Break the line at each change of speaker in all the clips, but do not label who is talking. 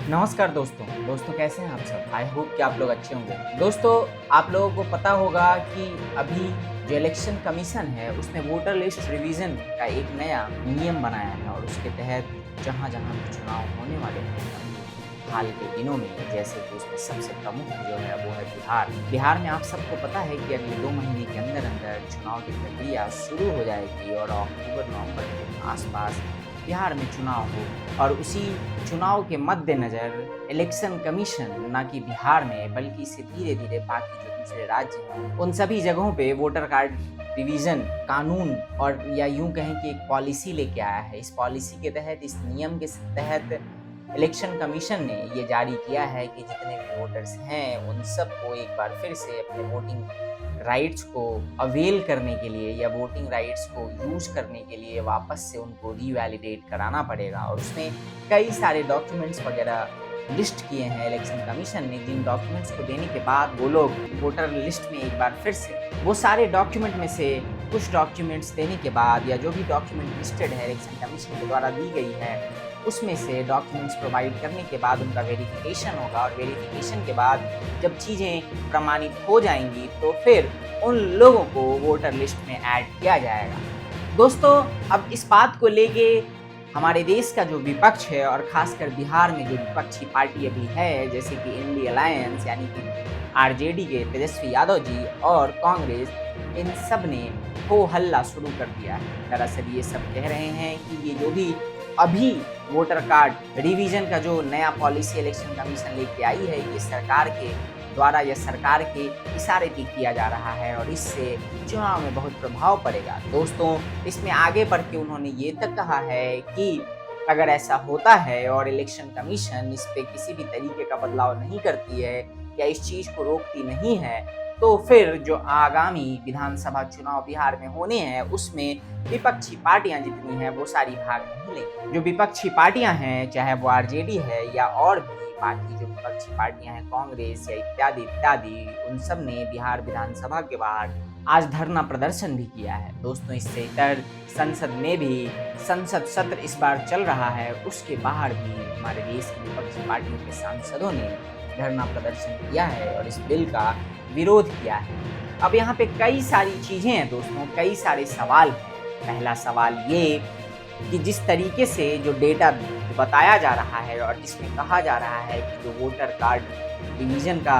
नमस्कार दोस्तों कैसे हैं आप सब। आई होप कि आप लोग अच्छे होंगे। दोस्तों, आप लोगों को पता होगा कि अभी जो इलेक्शन कमीशन है उसने वोटर लिस्ट रिवीजन का एक नया नियम बनाया है और उसके तहत जहां भी चुनाव होने वाले हैं अभी हाल के दिनों में, जैसे कि उसमें सबसे प्रमुख जो है वो है बिहार में आप सबको पता है कि अगले 2 महीने के अंदर अंदर चुनाव की प्रक्रिया शुरू हो जाएगी और अक्टूबर नवंबर के आसपास बिहार में चुनाव हो। और उसी चुनाव के मद्देनज़र इलेक्शन कमीशन ना कि बिहार में बल्कि इसे धीरे धीरे बाकी जो दूसरे राज्य हैं उन सभी जगहों पे वोटर कार्ड रिवीजन कानून और या यूं कहें कि एक पॉलिसी लेके आया है। इस पॉलिसी के तहत, इस नियम के तहत इलेक्शन कमीशन ने ये जारी किया है कि जितने भी वोटर्स हैं उन सबको एक बार फिर से अपने वोटिंग राइट्स को अवेल करने के लिए या वोटिंग राइट्स को यूज करने के लिए वापस से उनको रीवैलिडेट कराना पड़ेगा। और उसमें कई सारे डॉक्यूमेंट्स वगैरह लिस्ट किए हैं इलेक्शन कमीशन ने, जिन डॉक्यूमेंट्स को देने के बाद वो लोग वोटर लिस्ट में एक बार फिर से वो सारे डॉक्यूमेंट में से कुछ डॉक्यूमेंट्स देने के बाद या जो भी डॉक्यूमेंट लिस्टेड है इलेक्शन कमीशन के द्वारा दी गई है उसमें से डॉक्यूमेंट्स प्रोवाइड करने के बाद उनका वेरिफिकेशन होगा और वेरिफिकेशन के बाद जब चीज़ें प्रमाणित हो जाएंगी तो फिर उन लोगों को वोटर लिस्ट में ऐड किया जाएगा। दोस्तों, अब इस बात को लेके हमारे देश का जो विपक्ष है और खासकर बिहार में जो विपक्षी पार्टी अभी है, जैसे कि इंडिया अलायंस यानी कि आरजेडी के तेजस्वी यादव जी और कांग्रेस, इन सब ने हो हल्ला शुरू कर दिया है। दरअसल ये सब कह रहे हैं कि ये जो भी अभी वोटर कार्ड रिवीजन का जो नया पॉलिसी इलेक्शन कमीशन लेके आई है ये सरकार के द्वारा या सरकार के इशारे पे किया जा रहा है और इससे चुनाव में बहुत प्रभाव पड़ेगा। दोस्तों, इसमें आगे बढ़ के उन्होंने ये तक कहा है कि अगर ऐसा होता है और इलेक्शन कमीशन इस पे किसी भी तरीके का बदलाव नहीं करती है या इस चीज को रोकती नहीं है तो फिर जो आगामी विधानसभा चुनाव बिहार में होने हैं उसमें विपक्षी पार्टियां जितनी हैं वो सारी भाग नहीं लेंगी। जो विपक्षी पार्टियां हैं, चाहे वो आरजेडी है या और भी बाकी जो विपक्षी पार्टियां हैं, कांग्रेस या इत्यादि इत्यादि, उन सब ने बिहार विधानसभा के बाहर आज धरना प्रदर्शन भी किया है। दोस्तों, इससे इतर संसद में भी संसद सत्र इस बार चल रहा है, उसके बाहर भी हमारे देश की विपक्षी पार्टियों के सांसदों ने धरना प्रदर्शन किया है और इस बिल का विरोध किया है। अब यहाँ पे कई सारी चीजें हैं दोस्तों, कई सारे सवाल हैं। पहला सवाल ये कि जिस तरीके से जो डेटा बताया जा रहा है और जिसमें कहा जा रहा है कि जो वोटर कार्ड रिवीजन का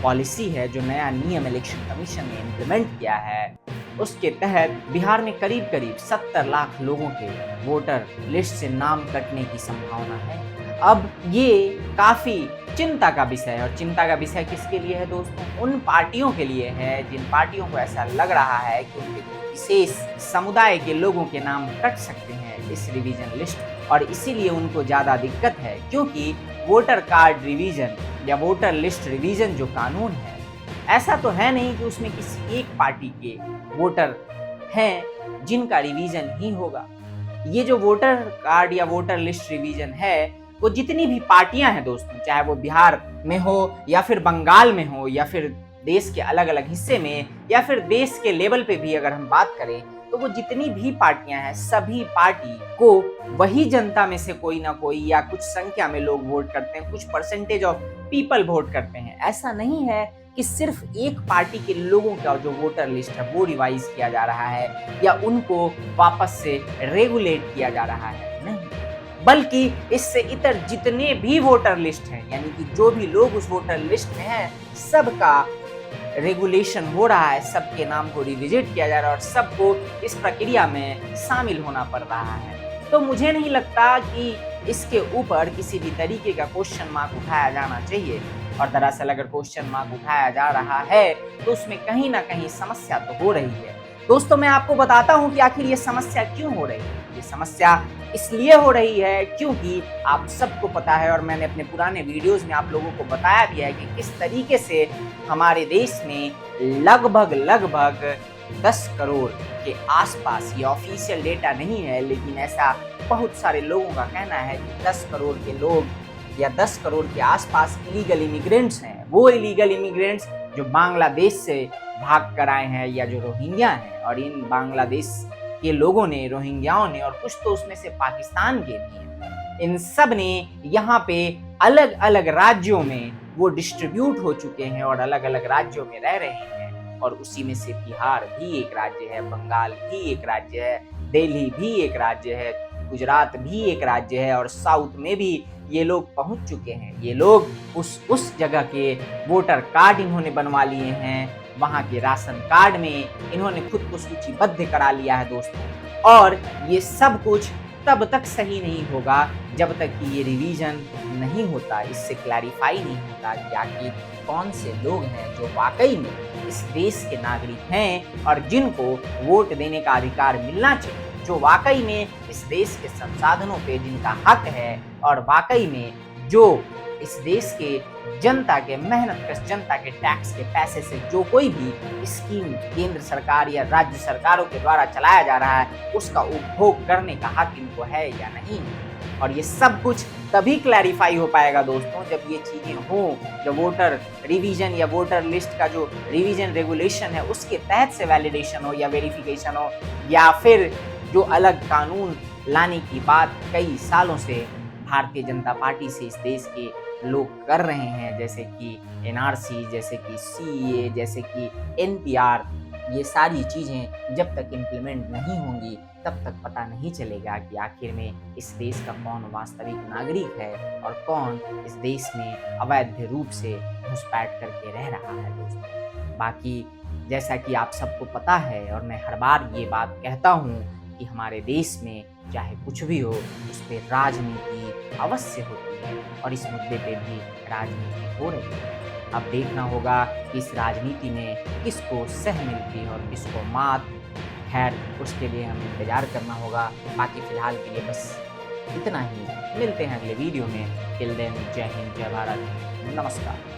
पॉलिसी है, जो नया नियम इलेक्शन कमीशन ने इम्प्लीमेंट किया है, उसके तहत बिहार में करीब करीब 70 लाख लोगों के वोटर लिस्ट से नाम कटने की संभावना है। अब ये काफी चिंता का विषय है और चिंता का विषय किसके लिए है दोस्तों? उन पार्टियों के लिए है जिन पार्टियों को ऐसा लग रहा है कि उनके विशेष समुदाय के लोगों के नाम कट सकते हैं इस रिवीजन लिस्ट और इसीलिए उनको ज्यादा दिक्कत है, क्योंकि वोटर कार्ड रिवीजन या वोटर लिस्ट रिवीजन जो कानून है, ऐसा तो है नहीं कि उसमें किसी एक पार्टी के वोटर हैं जिनका रिवीजन ही होगा। ये जो वोटर कार्ड या वोटर लिस्ट रिवीजन है वो जितनी भी पार्टियां हैं दोस्तों, चाहे वो बिहार में हो या फिर बंगाल में हो या फिर देश के अलग अलग हिस्से में या फिर देश के लेवल पे भी अगर हम बात करें तो वो जितनी भी पार्टियां हैं सभी पार्टी को वही जनता में से कोई ना कोई या कुछ संख्या में लोग वोट करते हैं, कुछ परसेंटेज ऑफ पीपल वोट करते हैं। ऐसा नहीं है कि सिर्फ एक पार्टी के लोगों का जो वोटर लिस्ट है वो रिवाइज किया जा रहा है या उनको वापस से रेगुलेट किया जा रहा है, नहीं, बल्कि इससे इतर जितने भी वोटर लिस्ट हैं यानी कि जो भी लोग उस वोटर लिस्ट में हैं सबका रेगुलेशन हो रहा है, सबके नाम को रिविजिट किया जा रहा है और सबको इस प्रक्रिया में शामिल होना पड़ रहा है। तो मुझे नहीं लगता कि इसके ऊपर किसी भी तरीके का क्वेश्चन मार्क उठाया जाना चाहिए और दरअसल अगर क्वेश्चन मार्क उठाया जा रहा है तो उसमें कहीं ना कहीं समस्या तो हो रही है। दोस्तों, मैं आपको बताता हूं कि आखिर ये समस्या क्यों हो रही है। ये समस्या इसलिए हो रही है क्योंकि आप सबको पता है और मैंने अपने पुराने वीडियोस में आप लोगों को बताया भी है कि किस तरीके से हमारे देश में लगभग 10 करोड़ के आसपास, ये ऑफिशियल डेटा नहीं है लेकिन ऐसा बहुत सारे लोगों का कहना है कि 10 करोड़ के लोग या 10 करोड़ के आसपास इलीगल इमिग्रेंट्स हैं। वो इलीगल इमिग्रेंट्स जो बांग्लादेश से भाग कर आए हैं या जो रोहिंग्या हैं, और इन बांग्लादेश के लोगों ने, रोहिंग्याओं ने और कुछ तो उसमें से पाकिस्तान के भी हैं, इन सब ने यहाँ पे अलग अलग राज्यों में वो डिस्ट्रीब्यूट हो चुके हैं और अलग अलग राज्यों में रह रहे हैं। और उसी में से बिहार भी एक राज्य है, बंगाल भी एक राज्य है, दिल्ली भी एक राज्य है, गुजरात भी एक राज्य है, और साउथ में भी ये लोग पहुंच चुके हैं। ये लोग उस जगह के वोटर कार्ड इन्होंने बनवा लिए हैं, वहां के राशन कार्ड में इन्होंने खुद को सूचीबद्ध करा लिया है दोस्तों। और ये सब कुछ तब तक सही नहीं होगा जब तक कि ये रिवीजन नहीं होता, इससे क्लैरिफाई नहीं होता कि आखिर कौन से लोग हैं जो वाकई में इस देश के नागरिक हैं और जिनको वोट देने का अधिकार मिलना चाहिए, जो वाकई में इस देश के संसाधनों पे जिनका हक है और वाकई में जो इस देश के जनता के मेहनतकश जनता के टैक्स के पैसे से जो कोई भी स्कीम केंद्र सरकार या राज्य सरकारों के द्वारा चलाया जा रहा है उसका उपभोग करने का हक इनको है या नहीं। और ये सब कुछ तभी क्लैरिफाई हो पाएगा दोस्तों जब ये चीजें हों, जब वोटर रिवीजन या वोटर लिस्ट का जो रिवीजन रेगुलेशन है उसके तहत से वैलिडेशन हो या वेरिफिकेशन हो, या फिर जो अलग कानून लाने की बात कई सालों से भारतीय जनता पार्टी से इस देश के लोग कर रहे हैं, जैसे कि एनआरसी, जैसे कि सीए, जैसे कि एनपीआर, ये सारी चीज़ें जब तक इम्प्लीमेंट नहीं होंगी तब तक पता नहीं चलेगा कि आखिर में इस देश का कौन वास्तविक नागरिक है और कौन इस देश में अवैध रूप से घुसपैठ करके रह रहा है दोस्तों। बाकी जैसा कि आप सबको पता है और मैं हर बार ये बात कहता हूँ कि हमारे देश में चाहे कुछ भी हो उस पर राजनीति अवश्य होती है और इस मुद्दे पे भी राजनीति हो रही है। अब देखना होगा कि इस राजनीति में किसको सह मिलती है और किसको मात। खैर उसके लिए हमें इंतजार करना होगा। बाकी फिलहाल के लिए बस इतना ही। मिलते हैं अगले वीडियो में। टिल देन जय हिंद, जय भारत, नमस्कार।